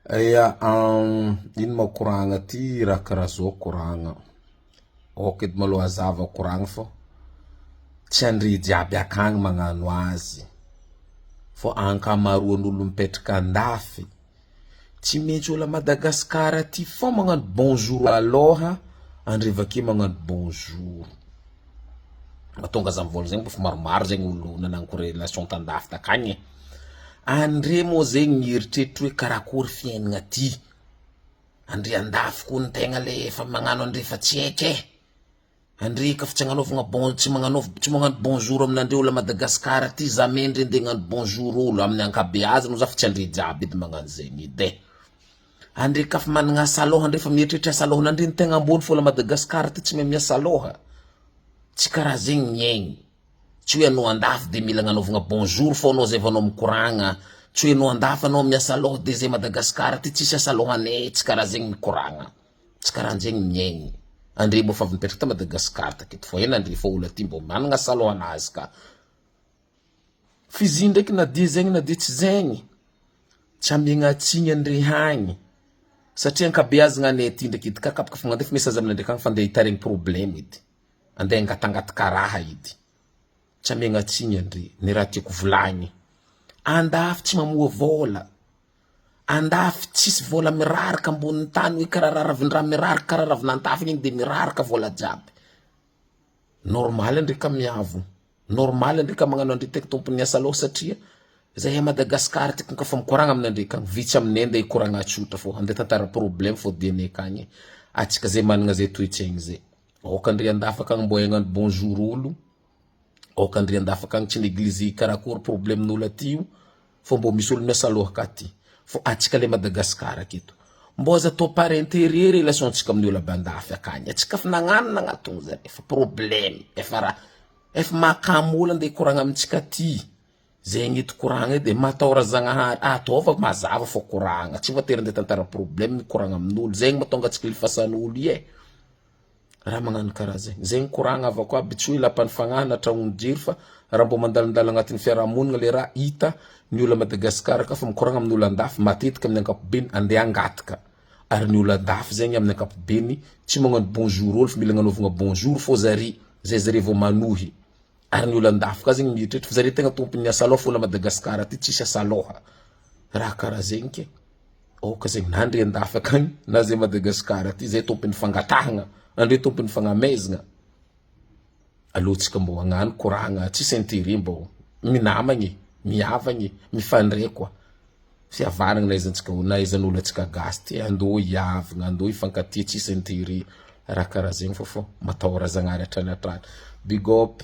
Ya, ino ma koragna ty raha karaha zao koragna. Ok edy maloha zava koragna fô tsy andre jiaby akagny magnano azy. Fô ankamaroan'olo mipetraka andafy tsy maintsy olo a Madagasikara ty fô magnano bonjour aloha, andre vake magnano bonjour. Mahatonga za mivôla zegny fa maromaro zegny olo nanagno relation tandafy takagny. Andre moa zegny mieritreritry hoe karakory fiainagna ty. Andre andafy koa ny tegna le efa magnano andre fa tsy haika. Andre ka fa tsy agnanovagna tsy magnano bonjour amin'andre olo a Madagasikara ty jamais andre nde hagnano bonjour olo amin'ny ankabeazany no za fa tsy andre jiaby edy magnano zegny edy. Andre ka fa managna asa lôha andre fa mieritreritry asa lôhan'andre ny tegna ambony fô la Madagasikara ty tsy mahay miasa lôha. Tsy karaha zegny miaigny. Tsy hoe anao andafy de mila agnanovagna bonjour fô anao zay vao anao mikoragna. Tsy hoe anao andafy anao miasa lôha de zay Madagasikara ty tsisy asa lôhanay, tsy karaha zegny mikoragna. Tsy karaha zegny miaigny. Andre mbô fa mipetraka ta Madagasikara taketo fô henandre fô olo aty mbô managna asa lôhanazy ka. Fizy ndraiky na dia zegny na dia tsy zegny, tsy amiagna atsigny andre hagny. Satria ankabeazagna anay aty ndraiky edy kakapaka fa mandefa message aminay ndraiky fa andeha hitaregny problème edy. Andeha angatangataka raha edy. Tsy amiagna atsigny andre, ny raha tiako volagny. Andafy tsy mamoa vôla. Andafy tsisy vôla miraraka ambonin'ny tany hoe karaha ravin-draha miraraka karaha ravin'antafy igny de miraraka vôla jiaby. Normal andre ka miavo. Normal andre ka magnano andre tek tompony asa lôha satria zahay a Madagasikara tek ka fa mikoragna amin'andre ka vitsy aminay andeha hikoragna tsotra fô andeha tantara problème fô dianay akagny. Atsika zay managna zay toetsaigny zay. Ok andre andafy akagny mbô hagnano bonjour olo. Ok andre andafy akagny tsy neglizy karakory problèmen'olo aty io. Fô mbô misy olo miasa lôha ka ty. Fô atsika le Madagasikara aketo. Mbô aza atao par intérêt relation antsika amin'ny olo abandafy akagny. Atsika fa nagnano nagnatony zany efa problème. Efa mahakamo olo andeha hikoragna amintsika ty. Zegny ety koragna edy matahora Zagnahary. Ataova mazava fô koragna. Tsy voatery andeha tantara problème mikoragna amin'olo. Zegny mahatonga atsika lifasan'olo ie. Raha magnano karaha zegny. Zegny koragna avao koa aby tsy hoe lapan'ny fagnahy na tragnony jery fa raha mbô mandalandala agnatin'ny fiarahamonigna le raha hita ny olo a Madagasikara ka fa mikoragna amin'olo andafy matetika amin'ny ankapobeny andeha angataka. Ary ny olo andafy zegny amin'ny ankapobeny tsy magnano bonjour olo fa mila agnanovagna bonjour fô zare. Zay zare vao manohy. Ary ny olo andafy ka zegny mieritreritry fa zare tegna tompony asa lôha fô olo a Madagasikara ty tsisy asa lôha. Raha karaha zegny ke. Ok zegny na andre andafy akagny na zay Madagasikara ty zay tompony fangatahagna. Andre tompony fagnamezagna. Alohantsika mbô hagnano koragna tsisy intérêt mbô minamagny, miavagny, mifandray koa. Fiavanagna na aizan'olo atsika gasy ty andô hiavagna, andô hifankatia tsisy intérêt. Raha karaha zegny fô matahora Zagnahary hatrany hatrany. Big up.